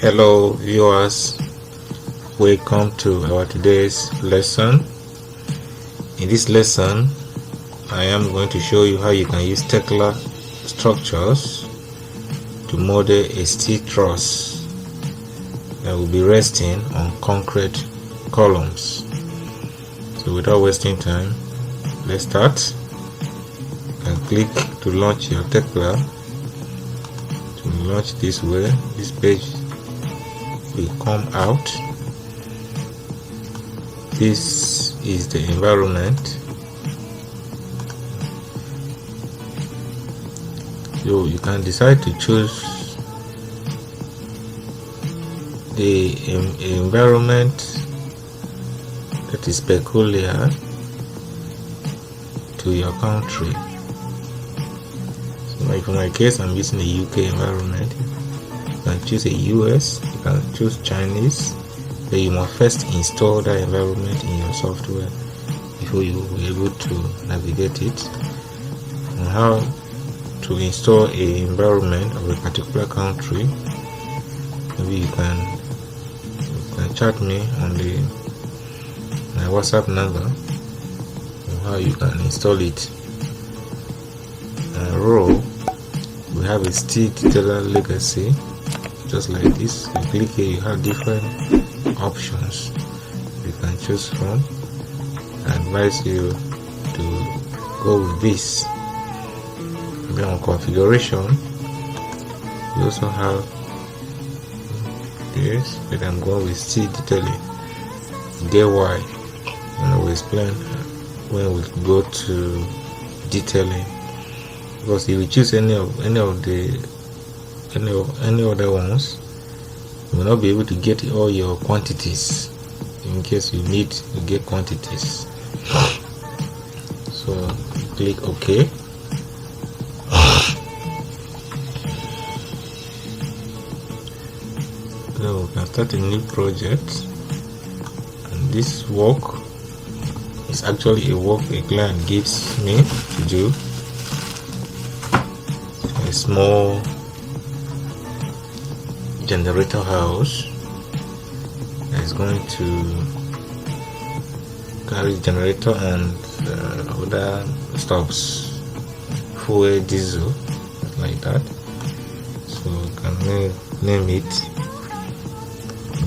Hello viewers, welcome to our today's lesson. In this lesson I am going to show you how you can use Tekla structures to model a steel truss that will be resting on concrete columns. So without wasting time, let's start. You can click to launch your Tekla. To launch this way, this page will come out. This is the environment. So you can decide to choose the environment that is peculiar to your country. So like for my case, I'm using a UK environment. You can choose a US, you can choose Chinese. Then you must first install that environment in your software before you will be able to navigate it. And how to install a environment of a particular country, maybe you can chat me on my WhatsApp number on how you can install it. Row, we have a steel detailer legacy, just like this. You click here, you have different options you can choose from. I advise you to go with this. Then on configuration, you also have this, but I'm going with steel detailing. Get why, and I will explain when we go to detailing. Because if you choose any other ones, you will not be able to get all your quantities in case you need to get quantities. So click OK. So we can start a new project, and this work is actually a work a client gives me to do. A small generator house that is going to carry generator and other stuffs, fuel, diesel, like that. So you can name it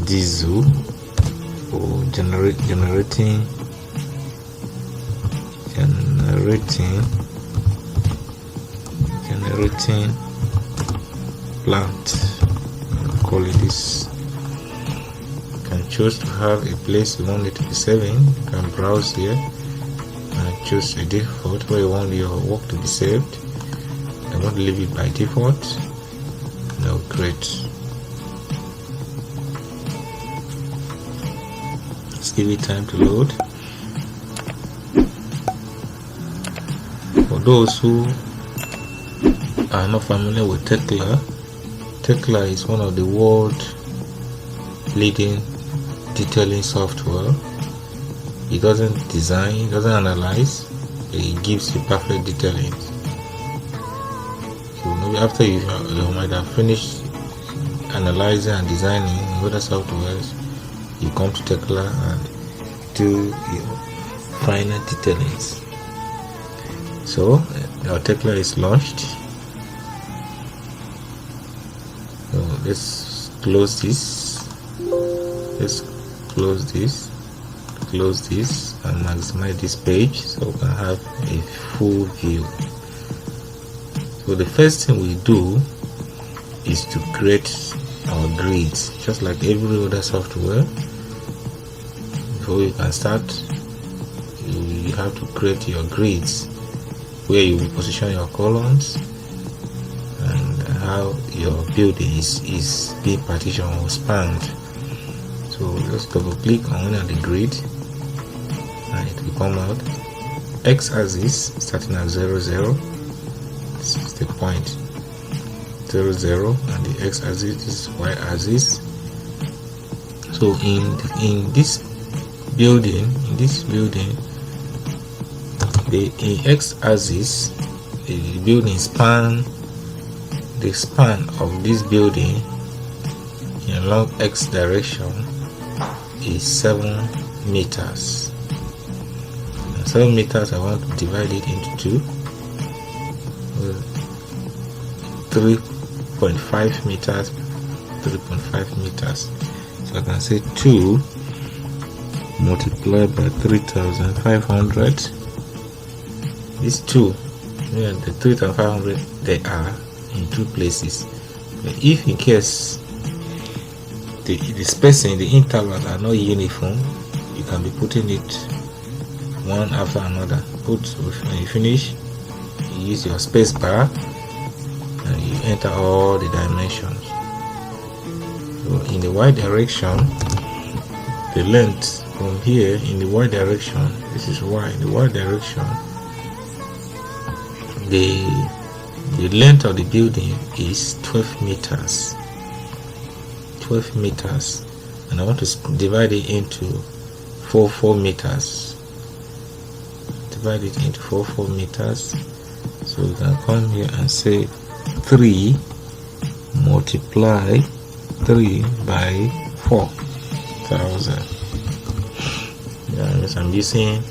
diesel or generating plant. Call it this. You can choose to have a place you want it to be saving. You can browse here and choose a default where you want your work to be saved. I want to leave it by default. Now create. Let's give it time to load. For those who are not familiar with Tekla, Tekla is one of the world leading detailing software. It doesn't design, it doesn't analyze, it gives you perfect detailing. So maybe after you might have finished analyzing and designing in other softwares, you come to Tekla and do your final detailings. So our Tekla is launched. So let's close this. Let's close this and maximize this page so we can have a full view. So the first thing we do is to create our grids, just like every other software. Before you can start, you have to create your grids, where you will position your columns and how your building is being partitioned or spanned. So just double click on one of the grid and it will come out. X-axis starting at 0, 0. This is the point. 0, 0, and the x-axis is y-axis. So in this building, the x-axis, the building span, the span of this building in along X direction is 7 meters. And 7 meters, I want to divide it into 2. 3.5 meters, 3.5 meters. So I can say 2 multiplied by 3,500. These 2, yeah, the 3,500, they are in 2 places. But if in case the spacing, the intervals are not uniform, you can be putting it one after another. When you finish, you use your space bar and you enter all the dimensions. So in the y direction, the length from here in the y direction, this is y, in the y direction, the length of the building is 12 meters. 12 meters, and I want to divide it into 4 meters. Divide it into 4 meters. So we can come here and say 3 multiply 3 by 4,000. Yes, I'm using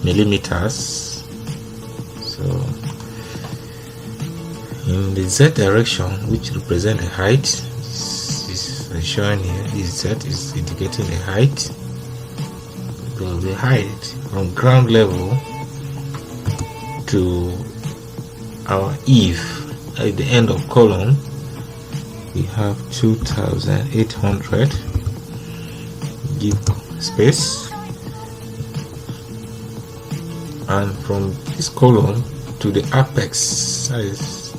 millimeters. So in the z direction, which represent the height, is showing here. This z is indicating the height. So the height from ground level to our eave at the end of column, we have 2,800. Give space, and from this column to the apex,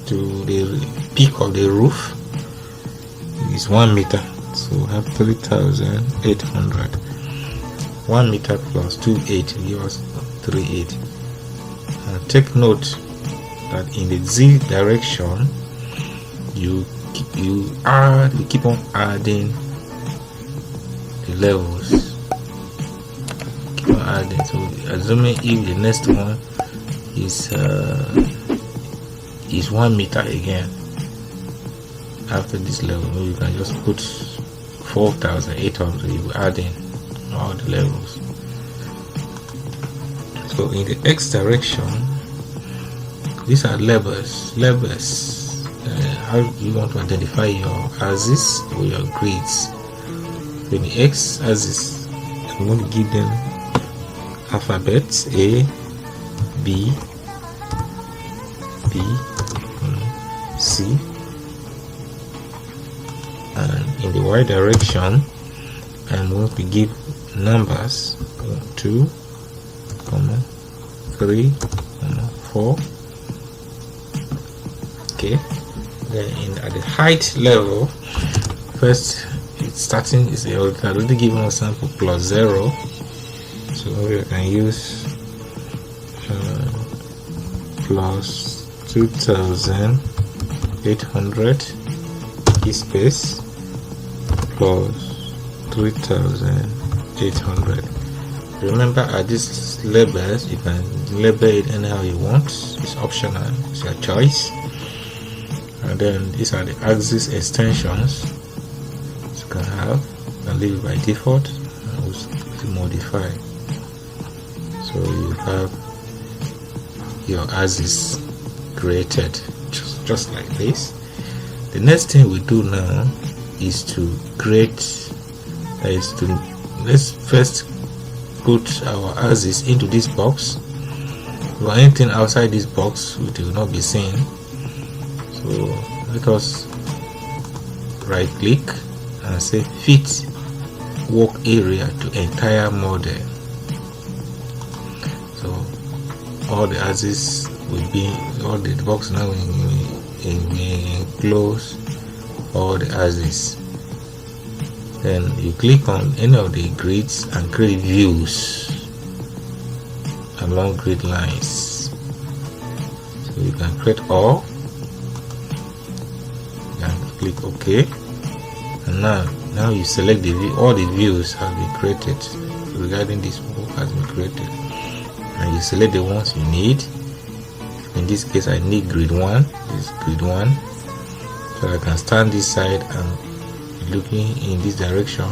to the peak of the roof, is 1 meter. So we have 3,800. 1 meter plus 2.8 give us 3.8. And take note that in the z direction, you keep on adding the levels. Keep on adding. So assuming if the next one is 1 meter again, after this level, you can just put 4,800. You add in all the levels. So in the x direction, these are levels. How you want to identify your axis or your grids. In the x axis, I'm going to give them alphabets: A, B, C. And in the y direction, I'm going to give numbers: 2, 3, 4. Okay. Then at the height level, first it's starting is already given a sample plus 0. So we can use plus 2,800 space plus 3,800. Remember, at these labels, you can label it anyhow you want. It's optional, it's your choice. And then these are the axis extensions you can have. You can leave it by default and also modify. So you have your axis created just like this. The next thing we do now is to create, let's first put our axis into this box. For anything outside this box, it will not be seen. So let us right click and say fit work area to entire model. So all the axes will be, all the box now will enclose all the axes. Then you click on any of the grids and create views along grid lines. So you can create all. You can click OK. And now you select the view. All the views have been created. Regarding this work has been created. And you select the ones you need. In this case, I need grid 1. This is grid 1. So I can stand this side and looking in this direction,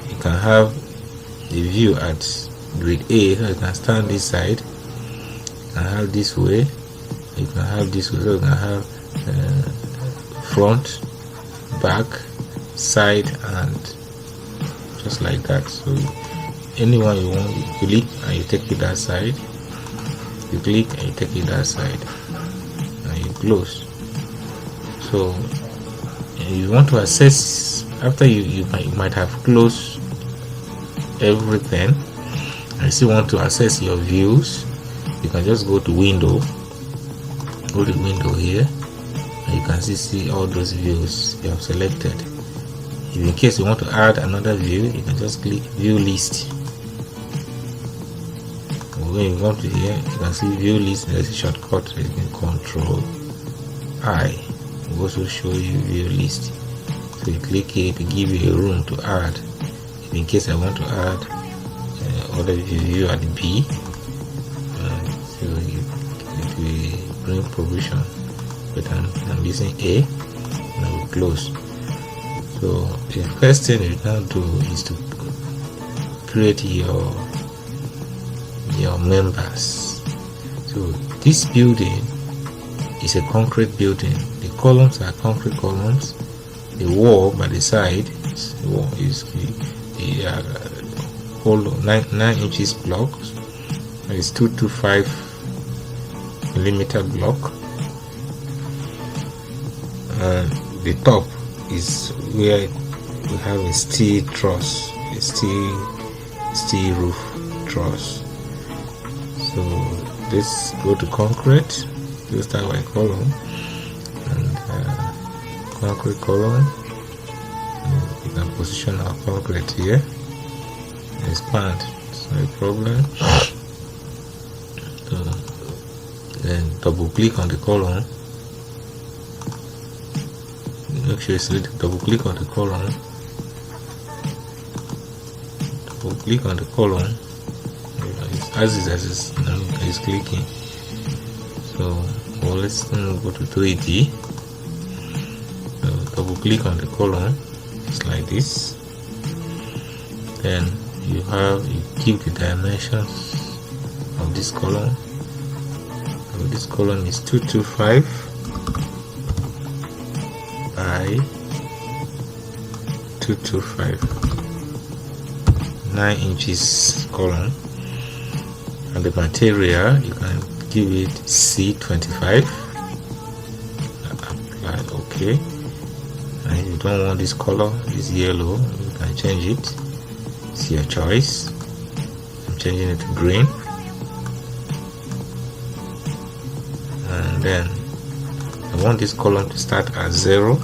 you can have the view at grid A, so you can stand this side, you can have this way, you can have this way, so you can have front, back, side, and just like that. So anyone you want, you click and you take it that side, you click and you take it that side, and you close. So you want to access, after you might have closed everything and you still want to access your views, you can just go to window, go to window here, and you can see all those views you have selected. If in case you want to add another view, you can just click view list. When you come to here, you can see view list. There's a shortcut, you can Control I. It will also show you view list. So you click here to give you a room to add. If in case I want to add other view at B, so it will bring provision, but I'm using A, and I will close. So the first thing you can do is to create your members. So this building is a concrete building. The columns are concrete columns. The wall by the side is hollow 9 inches block. It's 225 millimeter block. And the top is where we have a steel truss, a steel roof truss. So let's go to concrete. We'll start by column, and concrete column. We can position our concrete here. Expand, it's no problem. So then double click on the column. Make sure you select double click on the column. Double click on the column. As is clicking. So let's go to 3D. So double click on the column. It's like this. Then you give the dimensions of this column. So this column is 225 by 225, 9 inches column. And the material, you can give it C25, apply OK. And if you don't want this color, this yellow, you can change it. It's your choice. I'm changing it to green. And then I want this column to start at 0,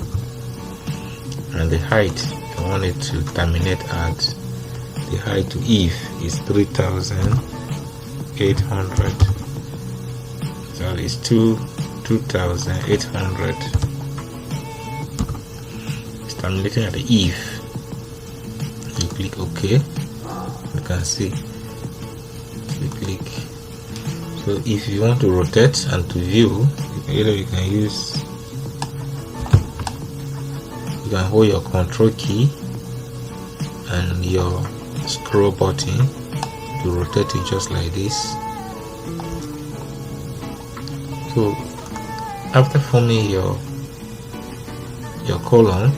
and the height, I want it to terminate at the height to eve is 3,800. So it's 2,800. It's terminating at the eve. You click OK. You can see. You click. So if you want to rotate and to view, you can hold your control key and your scroll button to rotate it just like this. So after forming your column,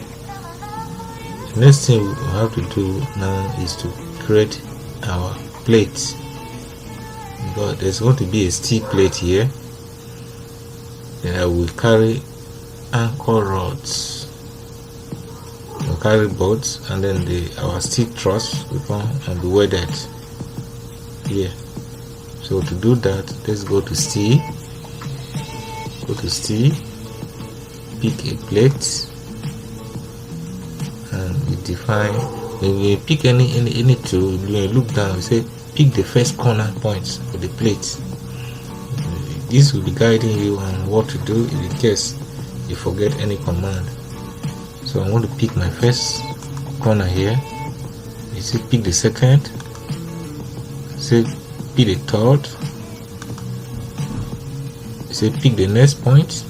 the next thing we have to do now is to create our plates, because there's going to be a steel plate here. Then I will carry anchor rods. We'll carry bolts, and then our steel truss will come and be welded here. So to do that, let's go to steel. Go to steel, pick a plate, and we define. When you pick any tool, when you look down, you say pick the first corner points for the plate. This will be guiding you on what to do in case you forget any command. So I want to pick my first corner here. You say pick the second. Say pick the third. You say pick the next point,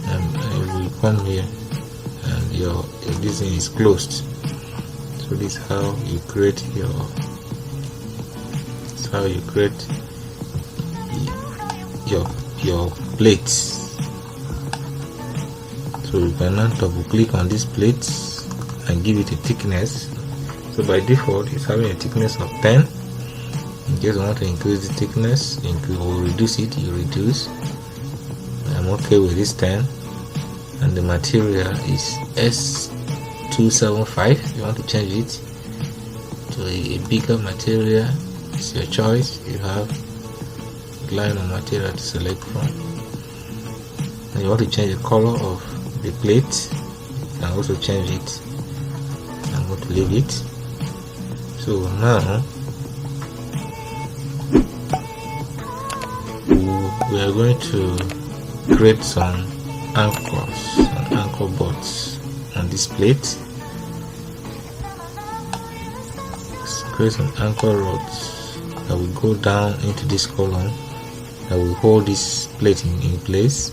and I will come here this thing is closed. So this is how you create your plates. So you can now double click on this plate and give it a thickness. So by default it's having a thickness of 10. In case you want to increase the thickness, or reduce it, you reduce. I'm okay with this 10, and the material is S275. If you want to change it to a bigger material, it's your choice. You have a line of material to select from, and you want to change the color of the plate, you can also change it. I'm going to leave it. So now we are going to create some anchors and anchor boards on this plate. Let's create some anchor rods that will go down into this column, that will hold this plate in place,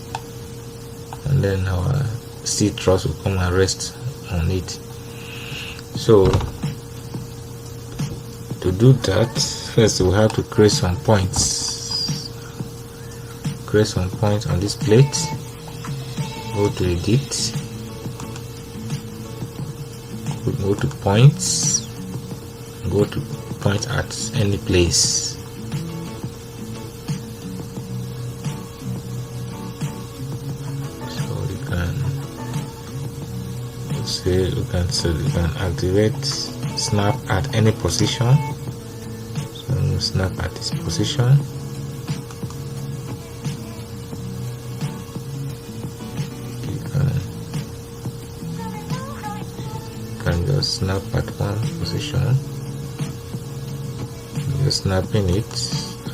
and then our steel truss will come and rest on it. So to do that, first we have to create some points. Create some points on this plate. Go to edit, go to points, go to point at any place. So you can say you can activate snap at any position. So snap at this position. Can just snap at one position. Just snapping it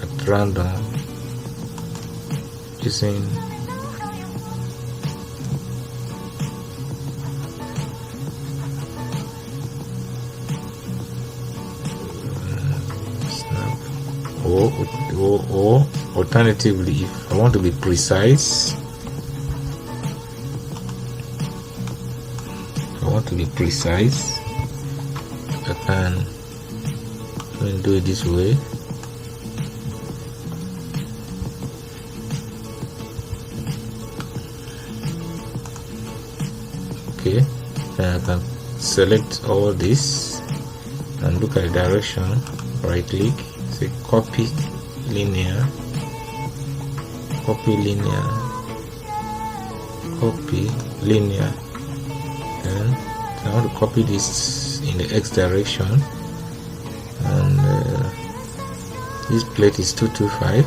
at random using snap, or alternatively, if I want to be precise, I can do it this way. Okay, then I can select all this and look at the direction, right click, say copy linear, and I want to copy this in the X direction, and this plate is 225,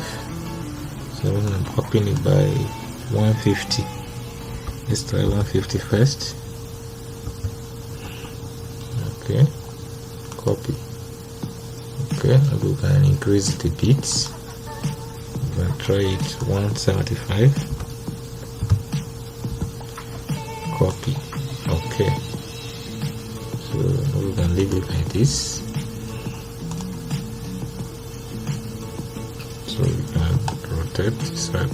so I'm copying it by 150. Let's try 150 first. Okay, copy. Okay, we can increase the bits. We can try it 175. Copy. Okay, so we can leave it like this. So we can rotate this side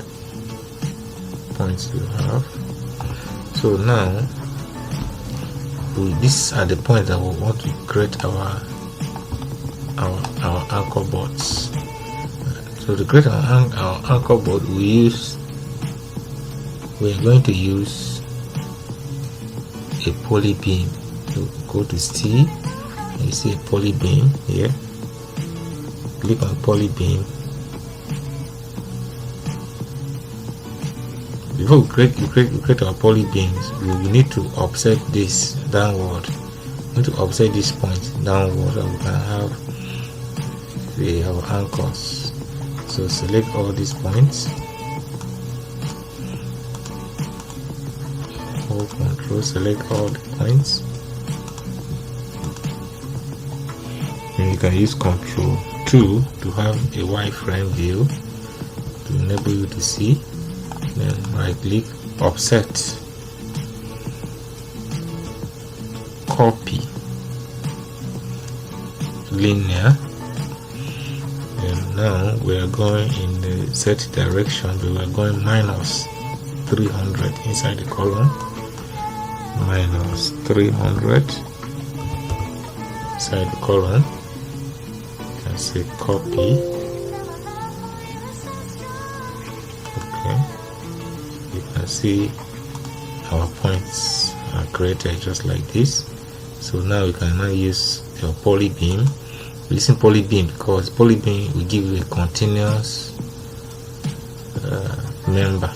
points you have. So now these are the points that we want to create our anchor boards. So to create our anchor board, we are going to use a poly beam. So go to steel and you see a poly beam here. Click on poly beam. Before we create our poly beams, we will need to offset this downward. We need to offset this point downward, and we can have our anchors. So select all these points. Hold Control, select all the points. And you can use Control 2 to have a wireframe view to enable you to see. Then right click, offset, copy, linear. And now we are going in the set direction, but we are going minus 300 inside the column, minus 300 inside the column. You can say copy. Okay, you can see our points are created just like this. So now we can now use your polybeam. Using polybeam because polybeam will give you a continuous member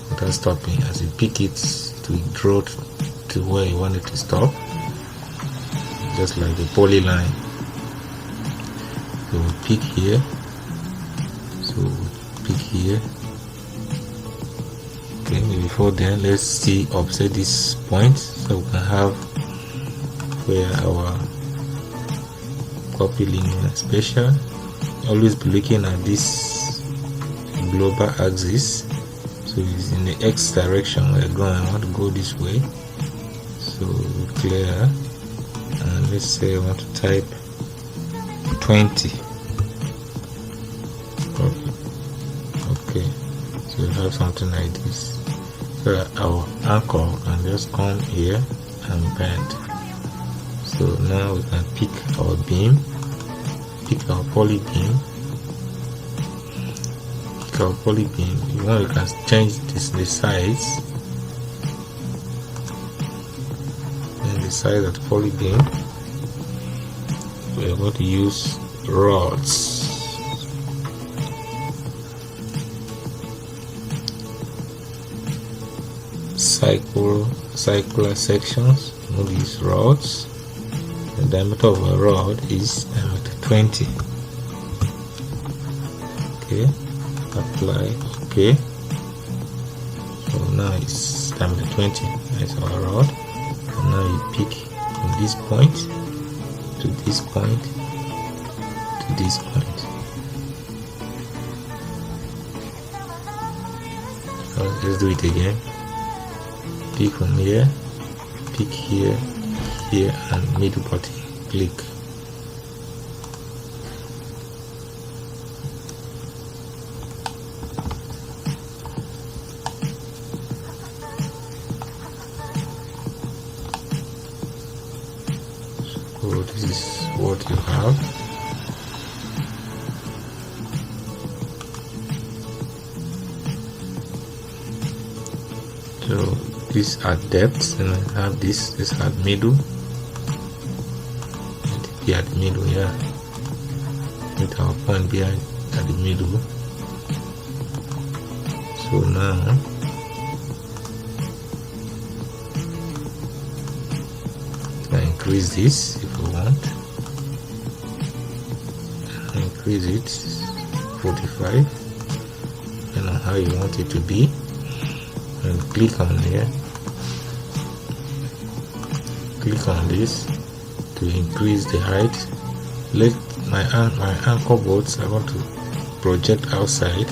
without stopping. As you pick it, to draw to where you want it to stop, just like the polyline. So we pick here. So we pick here. Okay, before then, let's see offset this point so we can have where our copy linear special. Always be looking at this global axis. So it's in the X direction we're going. I want to go this way. So clear, and let's say I want to type 20. Okay, so we have something like this. So our anchor can just come here and bend. So now we can pick our beam, pick our poly beam, pick our poly beam. You want, you can change the size, and the size of the poly beam. We are going to use rods. Circular sections. We'll use rods. The diameter of a rod is diameter 20. Okay, apply. Okay, so now it's diameter 20. That's our rod. And now you pick from this point to this point to this point. So let's do it again. Pick from here, pick here, here, and middle button, click. So this is what you have. So this at depth, and I have this at middle. Be at the middle, yeah. With our point be at the middle. So now I increase this if we want. Increase it 45, depending on how you want it to be. And click on here, click on this to increase the height. Let my anchor bolts, I want to project outside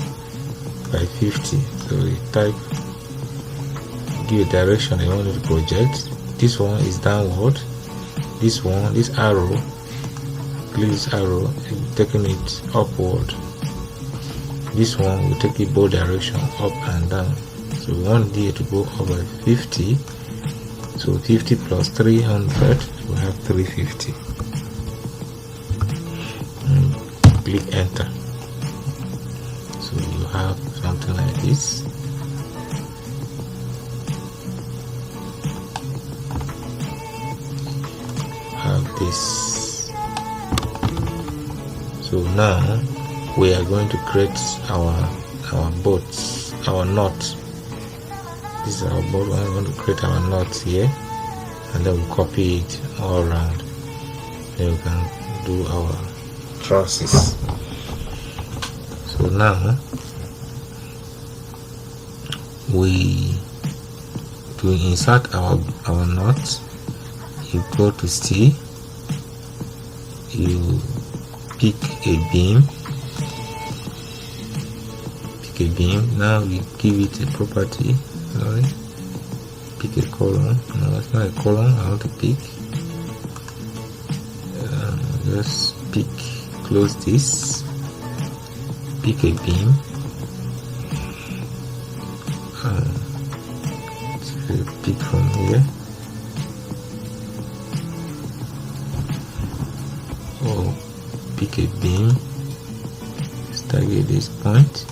by 50. So you type, give a direction I want it to project. This one is downward. This one, this arrow, click this arrow, taking it upward. This one will take it both direction, up and down. So we want here to go up by 50. So 50 plus 300, we have 350. And click enter. So you have something like this. Have this. So now we are going to create our bolts, our knot. This is our bolt. I'm going to create our knots here, and then we'll copy it all around. Then we can do our trusses. So now to insert our knots, you go to C, you pick a beam. Now we give it a property. Sorry, pick a column. No, it's not a column. I want to pick. Just pick, close this, pick a beam. So pick from here, pick a beam, target this point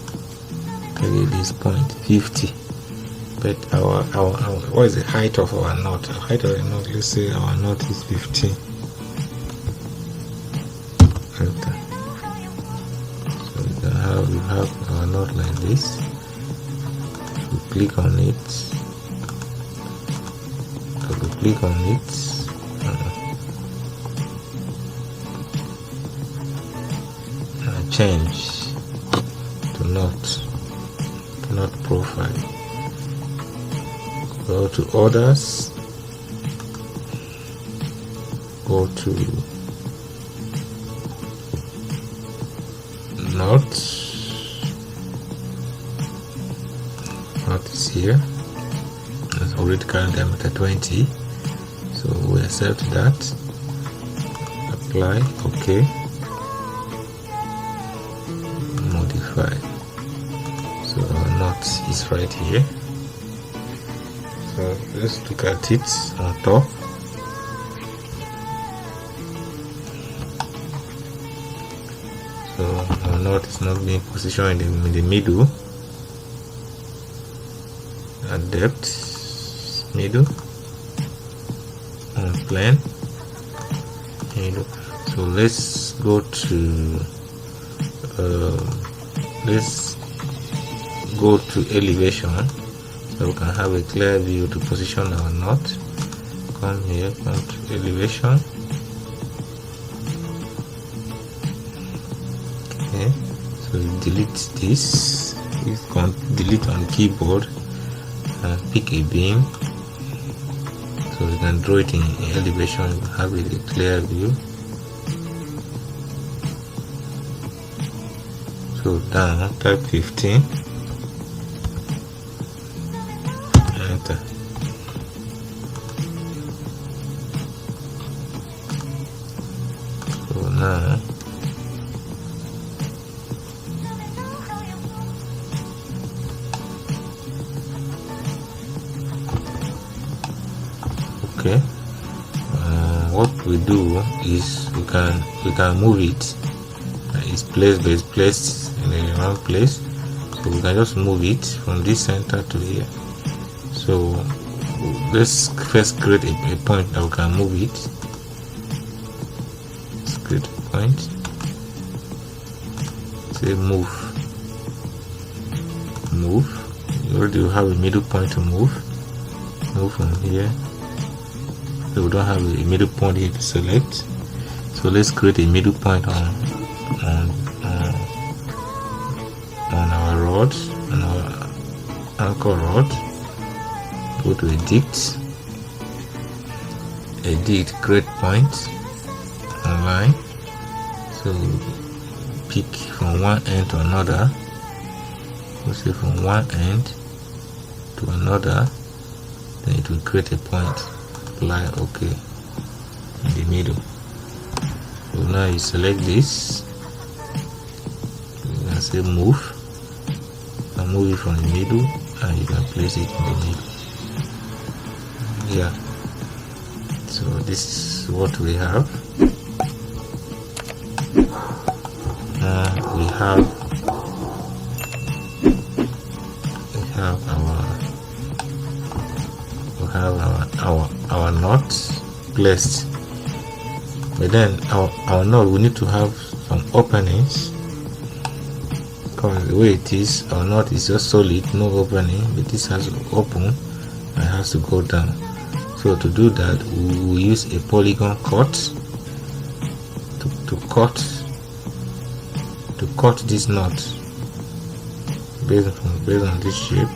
50. But our what is the height of our knot? Our height of the knot, let's say our knot is 15. Enter. So we have our knot like this. We click on it. Double click on it. Change to knot profile. Go to orders, go to knot is here. It's already current diameter 20, so we accept that, apply, okay, modify. So our knot is right here. So let's look at it on top. So our knot is not being positioned in the middle. At depth, middle, on plane, middle. So let's go to elevation, so we can have a clear view to position our knot. Come here, come to elevation. Okay, so delete this. Delete on keyboard and pick a beam. So we can draw it in elevation. We have a clear view. So down, type 15. Enter. So now okay, what we do is we can move it. It's placed in the wrong place, so we can just move it from this center to here. So let's first create a point that we can move it. Let's create a point, say move. You already have a middle point to move from here. So we don't have a middle point here to select, so let's create a middle point on our rod, on our anchor rod. Go to edit, create point online. So pick from one end to another. We'll say from one end to another, then it will create a point. Apply, okay, in the middle. So now you select this, you can say move, and move it from the middle, and you can place it in the middle. Yeah, so this is what we have. We have our knot placed, but then our knot, we need to have some openings, because the way it is, our knot is just solid, no opening, but this has to open and has to go down. So to do that, we will use a polygon cut to cut this knot based on this shape.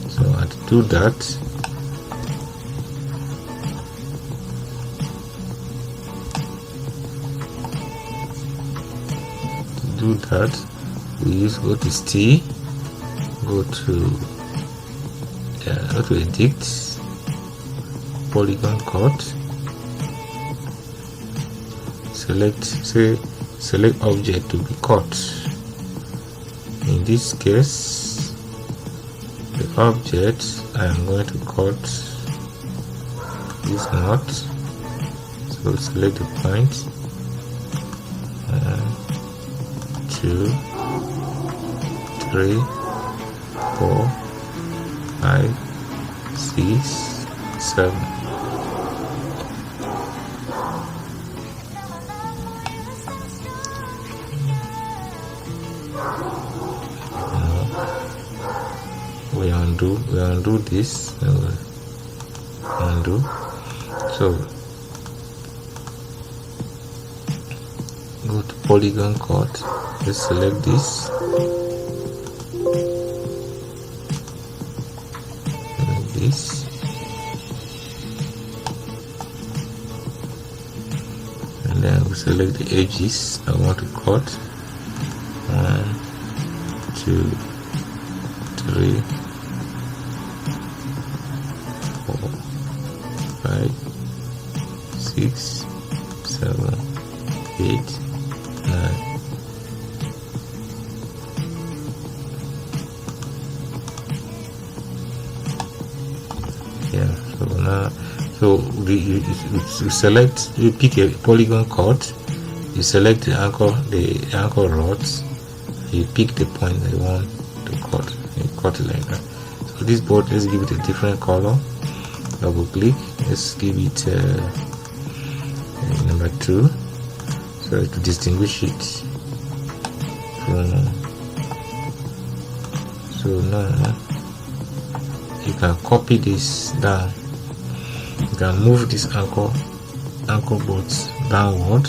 So to do that, we go to stay, go to edit, polygon cut, select object to be cut. In this case, the object, I am going to cut this knot. So select the point, 2, 3, 4, 5, 6, 7. We undo this. Undo. So go to polygon cut. Just select this. Select this. And then we select the edges I want to cut. 1, 2, 3, 4, 5, 6, 7, 8, 9. Yeah, so now, you select, you pick a polygon cut, you select the anchor rods, you pick the point that you want to cut, you cut it like that. So this board, let's give it a different color. Double click, let's give it number 2, so to distinguish it from. So now you can copy this down. You can move this anchor boards downward.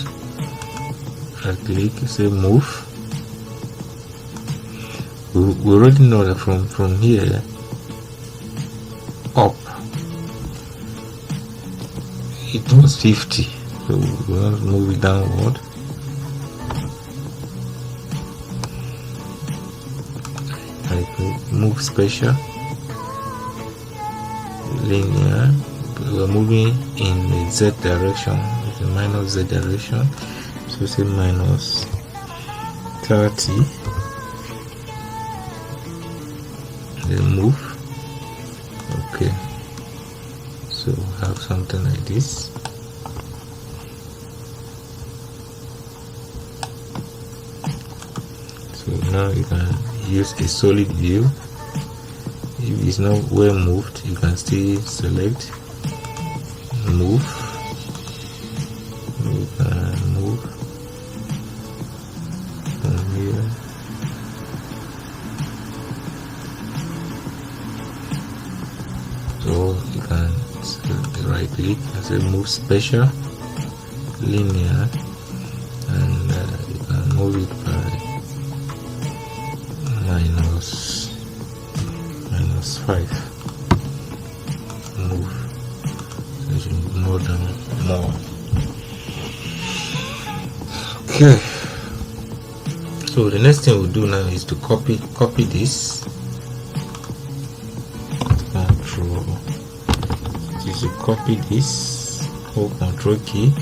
Right click, say move. We already know that from here up it was 50, so we want to move it downward. Right click, move special, linear. We're moving in the Z direction, the minus Z direction, so say minus 30. Then move. Okay, so have something like this. So now you can use a solid view. If it's not well moved, you can still select move. You can move from here. So you can select the right click and say move special, linear, and you can move it by minus 5. Move. More than more. Okay. So the next thing we'll do now is to copy this. Control. Is to copy this. Hold Control key.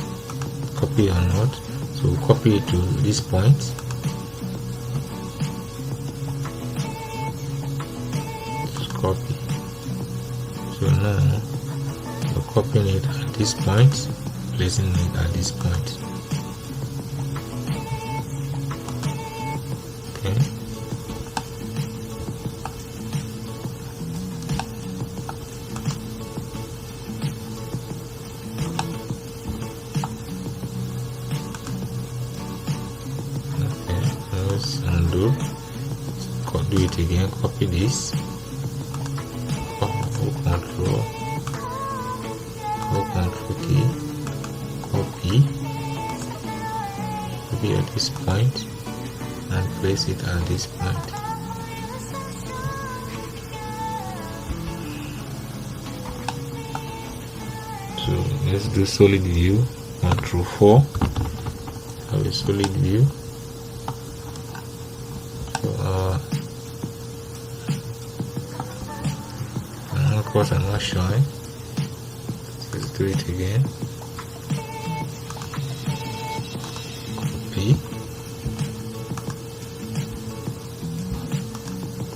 Copy or not. So we'll copy it to this point. Just copy. So now we're copying it at this point, placing it at this point. Okay. Okay, let's undo. Do it again, copy this. Control key, copy at this point and place it at this point. So let's do solid view. Control 4. Have a solid view. So of course I'm not showing. Let's do it again. Copy.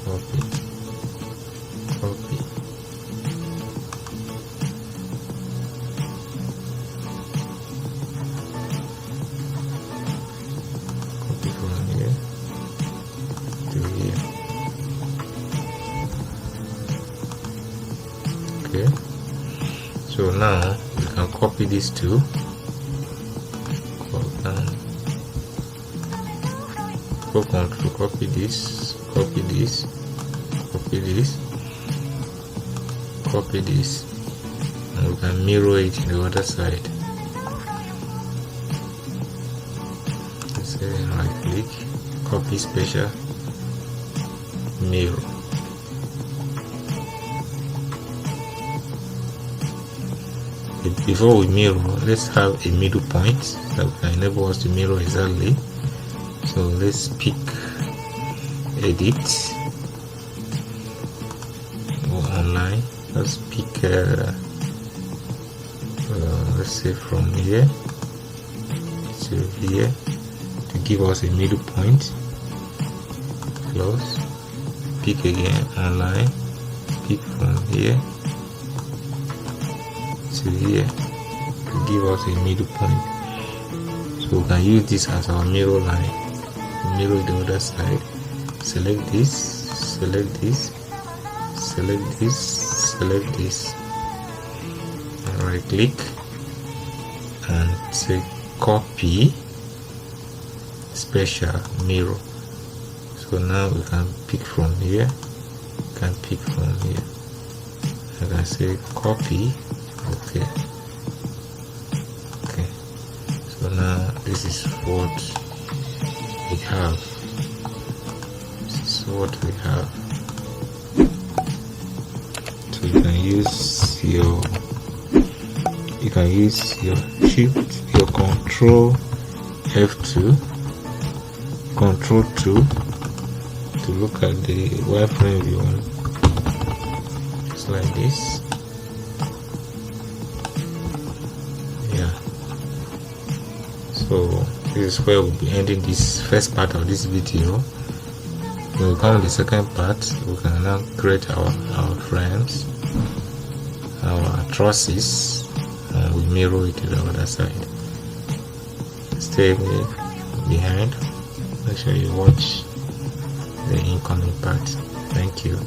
Copy. Copy. copy these two. Go control, copy this, copy this, copy this, copy this, and we can mirror it in the other side. Let's say right click, copy special, mirror. Before we mirror, let's have a middle point that can enable us to mirror exactly. So let's pick edit, go online, let's pick let's say from here to here to give us a middle point. Close, pick again, online, pick from here to here to give us a middle point. So we can use this as our mirror line. Mirror the other side. Select this, select this, select this, select this, and right click and say copy special mirror. So now we can pick from here, can pick from here. I can say copy. Okay. So now this is what we have. This is what we have. So you can use your shift, your control F2, control 2 to look at the wireframe view one. Just like this. Yeah. So this is where we'll be ending this first part of this video. When we come to the second part, we can now create our frames, our trusses, and we mirror it to the other side. Stay behind. Make sure you watch the incoming part. Thank you.